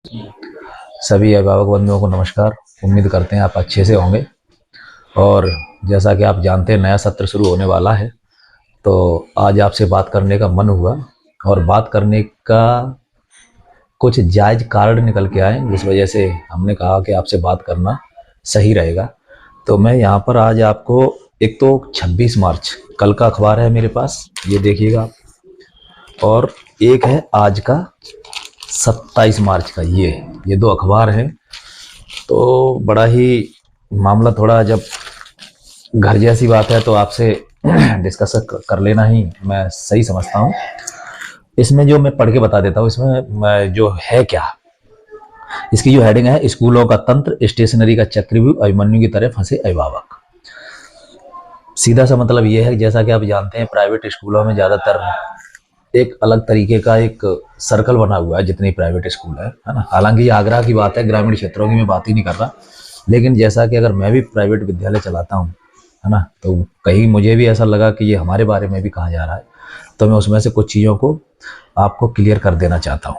सभी अभिभावक बंधुओं को नमस्कार। उम्मीद करते हैं आप अच्छे से होंगे। और जैसा कि आप जानते हैं, नया सत्र शुरू होने वाला है, तो आज आपसे बात करने का मन हुआ। और बात करने का कुछ जायज़ कारण निकल के आए, जिस वजह से हमने कहा कि आपसे बात करना सही रहेगा। तो मैं यहाँ पर आज आपको, एक तो 26 मार्च कल का अखबार है मेरे पास, ये देखिएगा आप। और एक है आज का 27 मार्च का, ये दो अखबार हैं। तो बड़ा ही मामला, थोड़ा जब घर जैसी बात है तो आपसे डिस्कस कर लेना ही मैं सही समझता हूँ। इसमें जो मैं पढ़ के बता देता हूँ, इसमें जो है क्या, इसकी जो हेडिंग है, स्कूलों का तंत्र, स्टेशनरी का चक्रव्यूह, अभिमन्यु की तरह फंसे अभिभावक। सीधा सा मतलब ये है, जैसा कि आप जानते हैं, प्राइवेट स्कूलों में ज़्यादातर एक अलग तरीके का एक सर्कल बना हुआ है, जितनी प्राइवेट स्कूल है ना। हालांकि ये आगरा की बात है, ग्रामीण क्षेत्रों की मैं बात ही नहीं कर रहा। लेकिन जैसा कि अगर मैं भी प्राइवेट विद्यालय चलाता हूँ, है ना, तो कहीं मुझे भी ऐसा लगा कि ये हमारे बारे में भी कहा जा रहा है, तो मैं उसमें से कुछ चीज़ों को आपको क्लियर कर देना चाहता हूँ।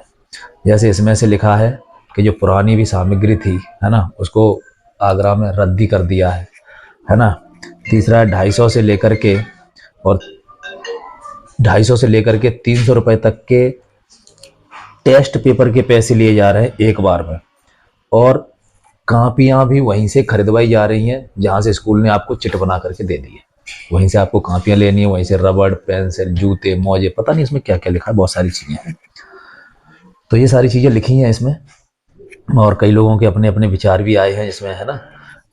जैसे इसमें से लिखा है कि जो पुरानी भी सामग्री थी, है ना, उसको आगरा में रद्दी कर दिया है ना। तीसरा, 250 से लेकर के 300 रुपए तक के टेस्ट पेपर के पैसे लिए जा रहे हैं एक बार में। और कापियां भी वहीं से खरीदवाई जा रही हैं जहां से स्कूल ने आपको चिट बना करके दे दी है। वहीं से आपको कापियां लेनी है, वहीं से रबड़, पेंसिल, जूते, मोजे, पता नहीं इसमें क्या क्या लिखा है, बहुत सारी चीज़ें हैं। तो ये सारी चीज़ें लिखी हैं इसमें, और कई लोगों के अपने अपने विचार भी आए हैं इसमें, है ना।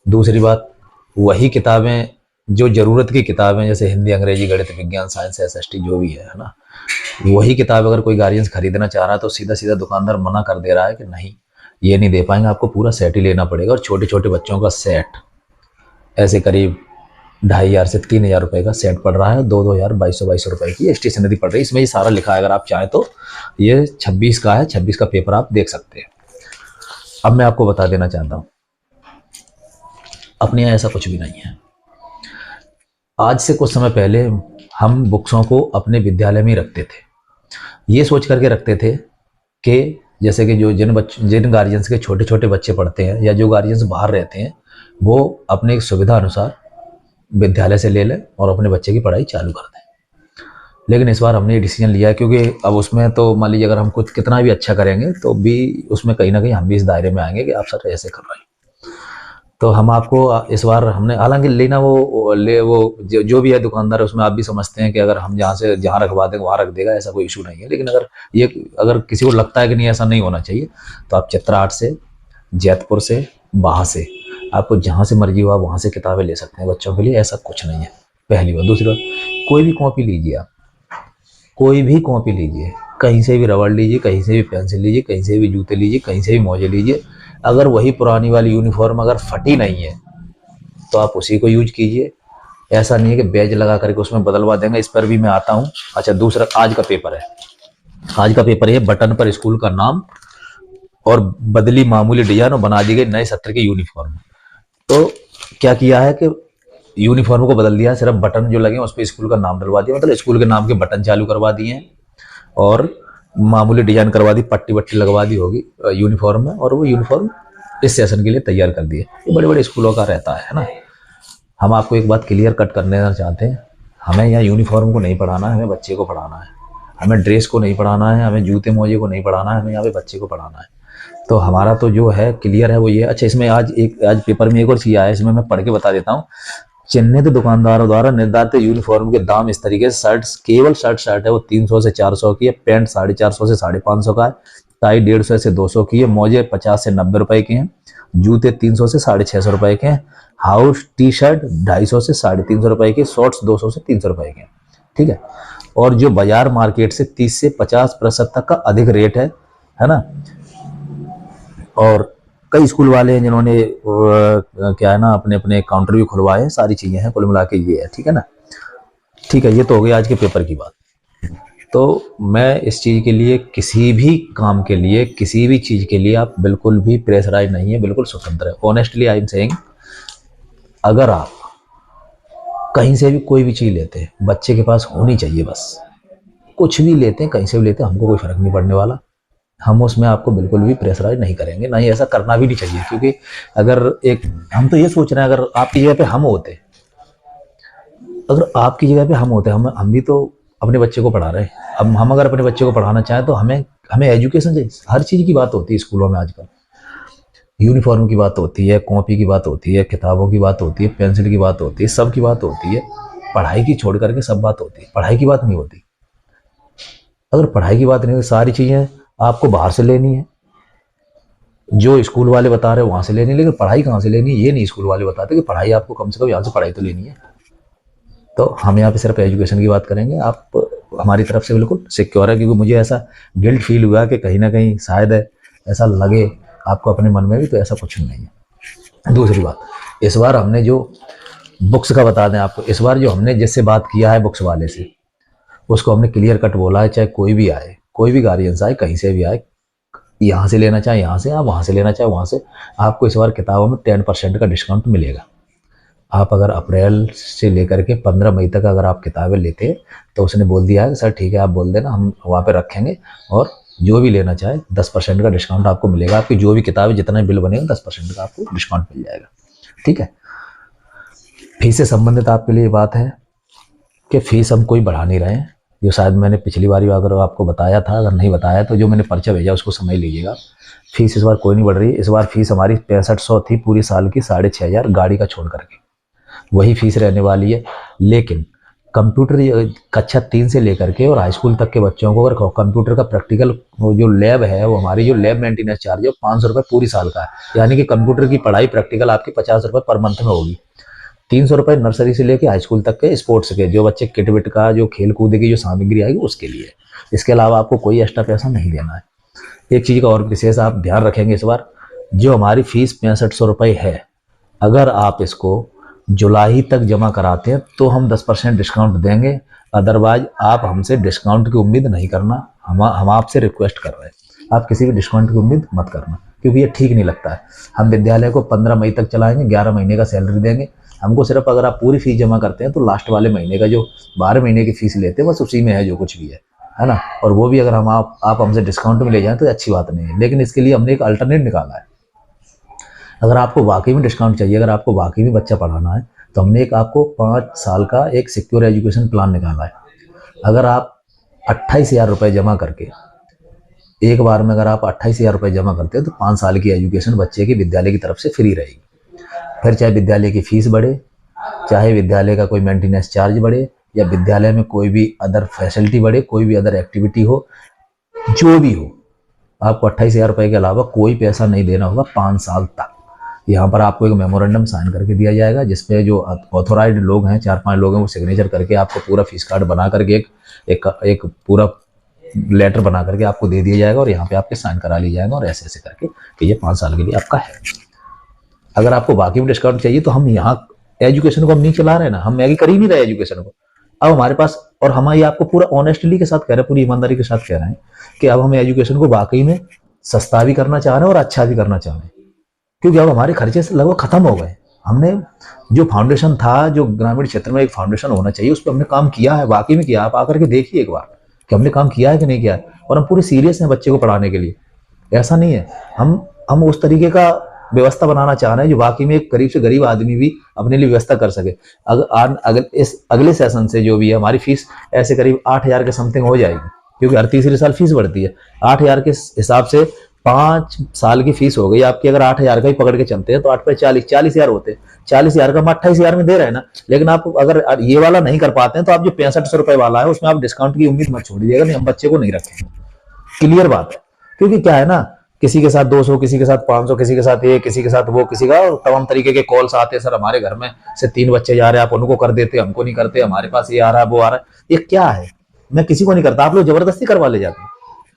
दूसरी बात, वही किताबें जो ज़रूरत की किताबें, जैसे हिंदी, अंग्रेजी, गणित, विज्ञान, साइंस, एसएसटी जो भी है ना, वही किताब अगर कोई गार्जियंस खरीदना चाह रहा है तो सीधा सीधा दुकानदार मना कर दे रहा है कि नहीं, ये नहीं दे पाएंगे, आपको पूरा सेट ही लेना पड़ेगा। और छोटे छोटे बच्चों का सेट ऐसे करीब 2,500 से 3,000 रुपए का सेट पड़ रहा है। 2,000, 2,200 रुपए की स्टेशनरी पड़ रही है। इसमें ये सारा लिखा है, अगर आप चाहें तो ये 26 का है, 26 का पेपर आप देख सकते हैं। अब मैं आपको बता देना चाहता हूँ, अपने यहाँ ऐसा कुछ भी नहीं है। आज से कुछ समय पहले हम बुक्सों को अपने विद्यालय में ही रखते थे, ये सोच करके रखते थे कि जैसे कि जो जिन गार्जियंस के छोटे छोटे बच्चे पढ़ते हैं, या जो गार्जियंस बाहर रहते हैं, वो अपने सुविधा अनुसार विद्यालय से ले लें और अपने बच्चे की पढ़ाई चालू कर दें। लेकिन इस बार हमने ये डिसीजन लिया है, क्योंकि अब उसमें तो मान लीजिए अगर हम कुछ कितना भी अच्छा करेंगे तो भी उसमें कहीं ना कहीं हम भी इस दायरे में आएंगे कि आप सर ऐसे कर रहे हैं। तो हम आपको इस बार हमने, हालांकि लेना वो जो भी है दुकानदार, उसमें आप भी समझते हैं कि अगर हम जहाँ रखवा देंगे वहाँ रख देगा, ऐसा कोई इशू नहीं है। लेकिन अगर किसी को लगता है कि नहीं ऐसा नहीं होना चाहिए, तो आप चित्रा आर्ट से, जैतपुर से, वहाँ से, आपको जहाँ से मर्जी हो आप वहाँ से किताबें ले सकते हैं बच्चों के लिए, ऐसा कुछ नहीं है। पहली बात। दूसरी बात, कोई भी कॉपी लीजिए आप, कोई भी कॉपी लीजिए, कहीं से भी रबड़ लीजिए, कहीं से भी पेंसिल लीजिए, कहीं से भी जूते लीजिए, कहीं से भी मोजे लीजिए, अगर वही पुरानी वाली यूनिफॉर्म अगर फटी नहीं है तो आप उसी को यूज कीजिए। ऐसा नहीं है कि बैज लगा करके उसमें बदलवा देंगे, इस पर भी मैं आता हूँ। अच्छा, दूसरा आज का पेपर है, आज का पेपर है, बटन पर स्कूल का नाम और बदली मामूली डिजाइन और बना दी गई नए सत्र की यूनिफॉर्म। तो क्या किया है कि यूनिफॉर्म को बदल दिया, सिर्फ बटन जो लगे उस पर स्कूल का नाम डलवा दिया, मतलब स्कूल के नाम के बटन चालू करवा दिए हैं, और मामूली डिजाइन करवा दी, पट्टी वट्टी लगवा दी होगी यूनिफॉर्म में, और वो यूनिफॉर्म इस सेशन के लिए तैयार कर दिए। ये बड़े बड़े स्कूलों का रहता है ना। हम आपको एक बात क्लियर कट करने चाहते हैं, हमें यहाँ यूनिफॉर्म को नहीं पढ़ाना है, हमें बच्चे को पढ़ाना है। हमें ड्रेस को नहीं पढ़ाना है, हमें जूते मोजे को नहीं पढ़ाना है, हमें यहाँ पे बच्चे को पढ़ाना है। तो हमारा तो जो है क्लियर है वो ये। अच्छा, इसमें आज पेपर में एक और चीज़ आया है, इसमें मैं पढ़ के बता देता हूँ। चिन्हित दुकानदारों द्वारा निर्धारित यूनिफॉर्म के दाम इस तरीके से, केवल शर्ट है वो 300 से 400 की है, पैंट 450 से 550 का है, टाई 150 से 200 की है, मोजे 50 से 90 रुपए के हैं, जूते 300 से 650 रुपए के हैं, हाउस टी शर्ट 250 से 350 रुपए के, शॉर्ट्स 200 से 300 रुपए के हैं। ठीक है। और जो बाजार मार्केट से 30 से 50% तक का अधिक रेट है ना। और कई स्कूल वाले हैं जिन्होंने क्या है ना, अपने अपने काउंटर भी खुलवाए हैं, सारी चीजें हैं, कुल मिला के ये है। ठीक है ना। ठीक है, ये तो हो गई आज के पेपर की बात। तो मैं इस चीज के लिए, किसी भी काम के लिए, किसी भी चीज के लिए आप बिल्कुल भी प्रेशराइज नहीं है, बिल्कुल स्वतंत्र है। ऑनेस्टली आई एम सेइंग, अगर आप कहीं से भी कोई भी चीज लेते हैं, बच्चे के पास होनी चाहिए बस। कुछ भी लेते हैं, कहीं से भी लेते हैं, हमको कोई फर्क नहीं पड़ने वाला। हम उसमें आपको बिल्कुल भी प्रेशराइज नहीं करेंगे, ना ही ऐसा करना भी नहीं चाहिए। क्योंकि अगर एक हम तो ये सोच रहे हैं, अगर आपकी जगह पे हम होते, अगर आपकी जगह पे हम होते, हम भी तो अपने बच्चे को पढ़ा रहे हैं। अब हम अगर अपने बच्चे को पढ़ाना चाहें तो हमें हमें एजुकेशन चाहिए। हर चीज़ की बात होती है स्कूलों में आजकल, यूनिफॉर्म की बात होती है, कॉपी की बात होती है, किताबों की बात होती है, पेंसिल की बात होती है, सब की बात होती है। पढ़ाई की छोड़ करके सब बात होती है, पढ़ाई की बात नहीं होती। अगर पढ़ाई की बात नहीं होती, सारी चीज़ें आपको बाहर से लेनी है, जो स्कूल वाले बता रहे हैं वहाँ से लेनी है। लेकिन पढ़ाई कहाँ से लेनी है ये नहीं स्कूल वाले बताते कि पढ़ाई आपको कम से कम यहाँ से पढ़ाई तो लेनी है। तो हम यहाँ पे सिर्फ एजुकेशन की बात करेंगे। आप हमारी तरफ से बिल्कुल सिक्योर है, क्योंकि मुझे ऐसा गिल्ट फील हुआ कि कहीं ना कहीं शायद ऐसा लगे आपको अपने मन में भी, तो ऐसा कुछ नहीं है। दूसरी बात, इस बार हमने जो बुक्स का बता दें आपको, इस बार जो हमने जिससे बात किया है बुक्स वाले से, उसको हमने क्लियर कट बोला है, चाहे कोई भी आए, कोई भी गार्जियंस आए, कहीं से भी आए, यहाँ से लेना चाहे यहाँ से, आप वहाँ से लेना चाहे वहाँ से, आपको इस बार किताबों में 10% का डिस्काउंट मिलेगा। आप अगर अप्रैल से लेकर के 15 मई तक अगर आप किताबें लेते हैं, तो उसने बोल दिया है कि सर ठीक है, आप बोल देना, हम वहाँ पे रखेंगे, और जो भी लेना चाहे 10% का डिस्काउंट आपको मिलेगा। आपकी जो भी किताबें जितना बिल बनेगा 10% का आपको डिस्काउंट मिल जाएगा। ठीक है। फीस से संबंधित आपके लिए बात है कि फीस हम कोई बढ़ा नहीं रहे हैं, जो शायद मैंने पिछली बार अगर आपको बताया था, अगर नहीं बताया तो जो मैंने पर्चा भेजा उसको समझ लीजिएगा। फीस इस बार कोई नहीं बढ़ रही है। इस बार फीस हमारी 6500 थी पूरी साल की, 6500 गाड़ी का छोड़ करके वही फीस रहने वाली है। लेकिन कंप्यूटर कक्षा 3 से लेकर के और हाई स्कूल तक के बच्चों को अगर कंप्यूटर का प्रैक्टिकल वो जो लैब है, वो हमारी जो लैब मेंटेनेंस चार्ज है 500 रुपये पूरी साल का है। यानी कि कंप्यूटर की पढ़ाई प्रैक्टिकल आपकी 50 रुपये पर मंथ में होगी। 300 रुपये नर्सरी से लेकर हाई स्कूल तक के स्पोर्ट्स के, जो बच्चे किट विट का जो खेल कूद की जो सामग्री आएगी उसके लिए। इसके अलावा आपको कोई एक्स्ट्रा पैसा नहीं देना है। एक चीज़ का और विशेष आप ध्यान रखेंगे, इस बार जो हमारी फीस 6500 रुपये है, अगर आप इसको जुलाई तक जमा कराते हैं तो हम 10% डिस्काउंट देंगे। अदरवाइज आप हमसे डिस्काउंट की उम्मीद नहीं करना। हम आपसे रिक्वेस्ट कर रहे हैं, आप किसी भी डिस्काउंट की उम्मीद मत करना, क्योंकि ये ठीक नहीं लगता है। हम विद्यालय को 15 मई तक चलाएंगे, 11 महीने का सैलरी देंगे। हमको सिर्फ अगर आप पूरी फीस जमा करते हैं तो लास्ट वाले महीने का जो 12 महीने की फीस लेते हैं बस उसी में है जो कुछ भी है ना। और वो भी अगर हम आप हमसे डिस्काउंट में ले जाएं तो अच्छी बात नहीं है। लेकिन इसके लिए हमने एक अल्टरनेट निकाला है। अगर आपको वाकई में डिस्काउंट चाहिए, अगर आपको वाकई में बच्चा पढ़ाना है, तो हमने एक आपको 5 साल का एक सिक्योर एजुकेशन प्लान निकाला है। अगर आप 28,000 रुपये जमा करके, एक बार में अगर आप 28,000 रुपये जमा करते हैं तो 5 साल की एजुकेशन बच्चे की विद्यालय की तरफ से फ्री रहेगी। फिर चाहे विद्यालय की फीस बढ़े, चाहे विद्यालय का कोई मेंटेनेंस चार्ज बढ़े, या विद्यालय में कोई भी अदर फैसिलिटी बढ़े, कोई भी अदर एक्टिविटी हो, जो भी हो, आपको 28,000 रुपये के अलावा कोई पैसा नहीं देना होगा 5 साल तक। यहाँ पर आपको एक मेमोरेंडम साइन करके दिया जाएगा, जिसपे जो ऑथोराइज्ड लोग हैं, 4-5 लोग हैं, वो सिग्नेचर करके आपको पूरा फीस कार्ड बना करके एक पूरा लेटर बना करके आपको दे दिया जाएगा, और यहाँ पे आपके साइन करा लिया जाएगा, और ऐसे ऐसे करके कि ये 5 साल के लिए आपका है। अगर आपको बाकी में डिस्काउंट चाहिए तो हम यहाँ एजुकेशन को हम नहीं चला रहे ना, हम मैगी कर ही नहीं रहे एजुकेशन को। अब हमारे पास, और हम ये आपको पूरा ऑनेस्टली के साथ कह रहे हैं, पूरी ईमानदारी के साथ कह रहे हैं कि अब हम एजुकेशन को वाकई में सस्ता भी करना चाह रहे हैं और अच्छा भी करना चाह रहे हैं। क्योंकि अब हमारे खर्चे से लगभग खत्म हो गए। हमने जो फाउंडेशन था, जो ग्रामीण क्षेत्र में एक फाउंडेशन होना चाहिए, उस पर हमने काम किया है, वाकई में किया। आप आकर के देखिए एक बार कि हमने काम किया है कि नहीं किया है। और हम पूरे सीरियस हैं बच्चे को पढ़ाने के लिए। ऐसा नहीं है, हम उस तरीके का व्यवस्था बनाना चाह रहे हैं जो वाकई में एक गरीब से गरीब आदमी भी अपने लिए व्यवस्था कर सके। अगले सेशन से जो भी है हमारी फीस ऐसे करीब 8,000 के समथिंग हो जाएगी, क्योंकि हर तीसरे साल फीस बढ़ती है। 8,000 के हिसाब से 5 साल की फीस हो गई आपकी। अगर 8,000 का ही पकड़ के चलते हैं तो 8 पे 40,000 होते। 40,000 का हम 28,000 में दे रहे हैं ना। लेकिन आप अगर ये वाला नहीं कर पाते हैं तो आप जो 6500 रुपए वाला है उसमें आप डिस्काउंट की उम्मीद मत छोड़िएगा। नहीं, हम बच्चे को नहीं रखेंगे, क्लियर बात है। क्योंकि क्या है ना, किसी के साथ 200, किसी के साथ 500, किसी के साथ 1, किसी के साथ वो, किसी का तमाम तरीके के कॉल्स आते हैं। सर हमारे घर में से 3 बच्चे जा रहे हैं, आप उनको कर देते, हमको नहीं करते, हमारे पास ये आ रहा है वो आ रहा है। ये क्या है? मैं किसी को नहीं करता, आप लोग जबरदस्ती करवा ले जाते हैं,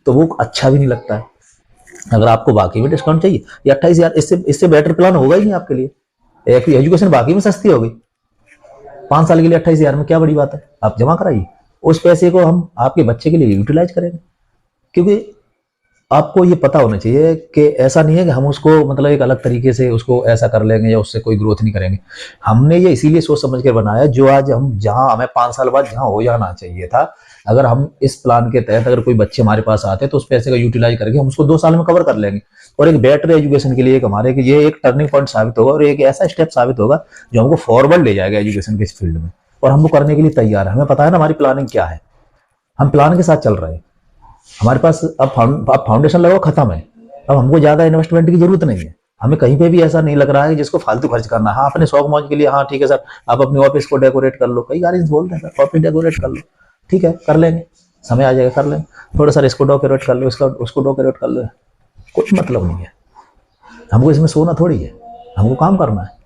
तो वो अच्छा भी नहीं लगता है। अगर आपको बाकी में डिस्काउंट चाहिए, ये 28,000 इससे बेटर प्लान होगा ही नहीं आपके लिए। एजुकेशन बाकी में सस्ती हो गई 5 साल के लिए। 28,000 में क्या बड़ी बात है, आप जमा कराइए। उस पैसे को हम आपके बच्चे के लिए यूटिलाइज करेंगे। क्योंकि आपको ये पता होना चाहिए कि ऐसा नहीं है कि हम उसको मतलब एक अलग तरीके से उसको ऐसा कर लेंगे या उससे कोई ग्रोथ नहीं करेंगे। हमने ये इसीलिए सोच समझ कर बनाया, जो आज हम जहां हमें 5 साल बाद जहां हो जाना चाहिए था, अगर हम इस प्लान के तहत अगर कोई बच्चे हमारे पास आते हैं तो उस पैसे का यूटिलाइज करके हम उसको 2 साल में कवर कर लेंगे। और एक बेटर एजुकेशन के लिए एक हमारे कि ये एक टर्निंग पॉइंट साबित होगा और एक ऐसा स्टेप साबित होगा जो हमको फॉरवर्ड ले जाएगा एजुकेशन के इस फील्ड में, और हम वो करने के लिए तैयार है। हमें पता है ना हमारी प्लानिंग क्या है, हम प्लान के साथ चल रहे हैं। हमारे पास अब फाउंडेशन लगाओ, खत्म है। अब हमको ज्यादा इन्वेस्टमेंट की जरूरत नहीं है। हमें कहीं पे भी ऐसा नहीं लग रहा है जिसको फालतू खर्च करना। हाँ, अपने शौक मौज के लिए, हाँ ठीक है सर, आप अपने ऑफिस को डेकोरेट कर लो। कई गार्जियंस बोलते हैं सर ऑफिस डेकोरेट कर लो, ठीक है कर लेंगे, समय आ जाएगा कर लेंगे। थोड़ा सर इसको डेकोरेट कर लो, इसका उसको डेकोरेट कर लो, कुछ मतलब नहीं है। हमको इसमें सोना थोड़ी है, हमको काम करना है।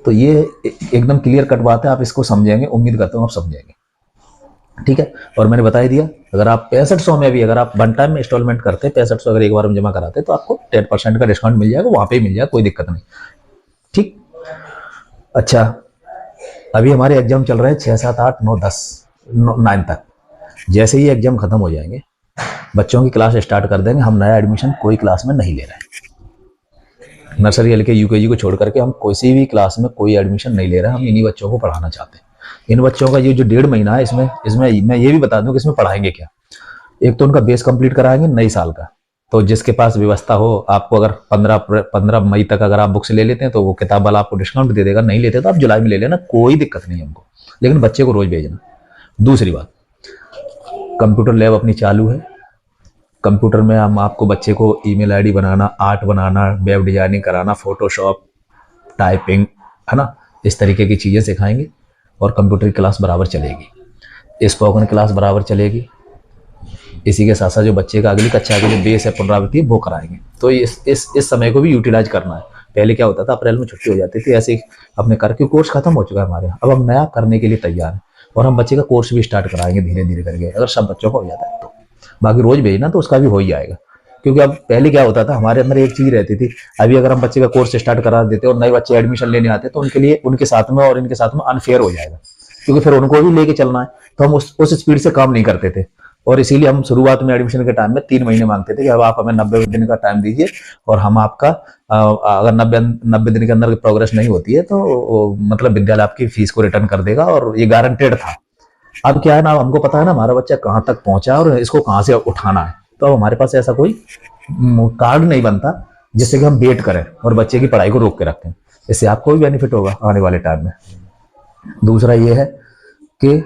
तो ये एकदम क्लियर कट बात है, आप इसको समझेंगे, उम्मीद करता हूँ आप समझेंगे, ठीक है। और मैंने बता ही दिया, अगर आप 6500 में भी अगर आप वन टाइम में इंस्टॉलमेंट करते हैं, 6500 अगर एक बार में जमा कराते हैं तो आपको 10% का डिस्काउंट मिल जाएगा, वहां पे ही मिल जाएगा, कोई दिक्कत नहीं, ठीक। अच्छा, अभी हमारे एग्जाम चल रहे हैं 6, 7, 8, 9, 10, 9 तक। जैसे ही एग्जाम खत्म हो जाएंगे, बच्चों की क्लास स्टार्ट कर देंगे। हम नया एडमिशन कोई क्लास में नहीं ले रहे हैं। नर्सरी एलके यूकेजी को छोड़ करके हम किसी भी क्लास में कोई एडमिशन नहीं ले रहे हैं। हम इन्हीं बच्चों को पढ़ाना चाहते हैं। इन बच्चों का ये जो 1.5 महीना है, इसमें मैं ये भी बता दूं कि इसमें पढ़ाएंगे क्या। एक तो उनका बेस कंप्लीट कराएंगे नई साल का, तो जिसके पास व्यवस्था हो, आपको अगर 15 मई तक अगर आप बुक्स ले लेते हैं तो वो किताब वाला आपको डिस्काउंट दे देगा, नहीं लेते तो आप जुलाई में ले लेना, कोई दिक्कत नहीं है हमको, लेकिन बच्चे को रोज भेजना। दूसरी बात, कंप्यूटर लैब अपनी चालू है। कंप्यूटर में हम आपको बच्चे को ईमेल आईडी बनाना, आर्ट बनाना, वेब डिजाइनिंग कराना, फोटोशॉप, टाइपिंग, है ना, इस तरीके की चीज़ें सिखाएंगे। और कंप्यूटर की क्लास बराबर चलेगी, स्पोकन क्लास बराबर चलेगी। इसी के साथ साथ जो बच्चे का अगली कक्षा के जो बेस है, पुनरावृत्ति, वो कराएंगे। तो इस समय को भी यूटिलाइज करना है। पहले क्या होता था, अप्रैल में छुट्टी हो जाती थी, ऐसे अपने करके कोर्स खत्म हो चुका है हमारे यहाँ। अब हम नया करने के लिए तैयार हैं और हम बच्चे का कोर्स भी स्टार्ट कराएंगे धीरे धीरे करके, अगर सब बच्चों को हो जाता है तो। बाकी रोज भेजना तो उसका भी हो ही जाएगा, क्योंकि अब पहले क्या होता था, हमारे अंदर एक चीज रहती थी, अभी अगर हम बच्चे का कोर्स स्टार्ट करा देते और नए बच्चे एडमिशन लेने आते तो उनके लिए उनके साथ में और इनके साथ में अनफेयर हो जाएगा, क्योंकि फिर उनको भी लेके चलना है। तो हम उस स्पीड से काम नहीं करते थे, और इसीलिए हम शुरुआत में एडमिशन के टाइम में 3 महीने मांगते थे कि अब आप हमें 90 दिन का टाइम दीजिए, और हम आपका अगर 90 दिन के अंदर प्रोग्रेस नहीं होती है तो मतलब विद्यालय आपकी फीस को रिटर्न कर देगा, और ये गारंटेड था। अब क्या है ना, हमको पता है ना हमारा बच्चा कहाँ तक पहुंचा और इसको कहाँ से उठाना है, तो अब हमारे पास ऐसा कोई कार्ड नहीं बनता जिससे कि हम वेट करें और बच्चे की पढ़ाई को रोक के रखें। इससे आपको भी बेनिफिट होगा आने वाले टाइम में। दूसरा ये है कि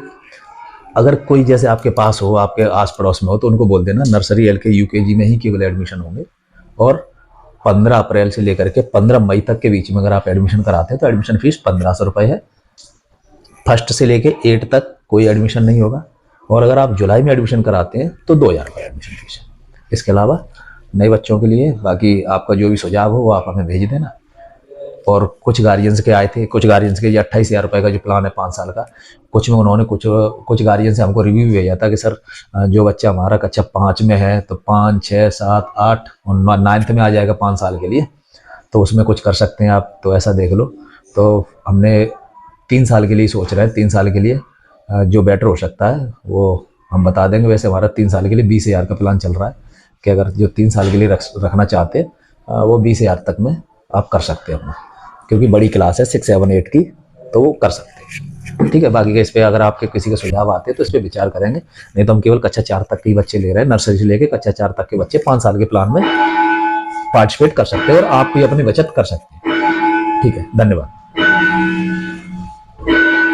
अगर कोई जैसे आपके पास हो, आपके आस पड़ोस में हो, तो उनको बोल देना नर्सरी एलके यूकेजी में ही केवल एडमिशन होंगे, और 15 अप्रैल से लेकर के 15 मई तक के बीच में अगर आप एडमिशन कराते हैं तो एडमिशन फीस 1500 रुपये है। फर्स्ट से लेके 8 तक कोई एडमिशन नहीं होगा, और अगर आप जुलाई में एडमिशन कराते हैं तो 2000 रुपये एडमिशन फीस है। इसके अलावा नए बच्चों के लिए बाकी आपका जो भी सुझाव हो वो आप हमें भेज देना। और कुछ गार्जियंस के आए थे, कुछ गार्जियंस के 28,000 रुपये का जो प्लान है 5 साल का, कुछ में उन्होंने कुछ गार्जियंस से हमको रिव्यू भी भेजा था कि सर जो बच्चा हमारा कक्षा 5 में है तो 5, 6, 7, 8 और 9th में आ जाएगा 5 साल के लिए, तो उसमें कुछ कर सकते हैं आप, तो ऐसा देख लो। तो हमने 3 साल के लिए सोच रहे हैं, 3 साल के लिए जो बेटर हो सकता है वो हम बता देंगे। वैसे हमारा 3 साल के लिए 20,000 का प्लान चल रहा है कि अगर जो 3 साल के लिए रखना चाहते हैं वो 20,000 तक में आप कर सकते हैं अपना, क्योंकि बड़ी क्लास है 6, 7, 8 की, तो वो कर सकते हैं, ठीक है। बाकी इस पर अगर आपके किसी का सुझाव आते हैं तो इस पर विचार करेंगे, नहीं तो हम केवल कक्षा 4 तक के ही बच्चे ले रहे हैं। नर्सरी से लेकर कक्षा 4 तक के बच्चे 5 साल के प्लान में पार्टिसिपेट कर सकते हैं और आप भी अपनी बचत कर सकते हैं, ठीक है। धन्यवाद।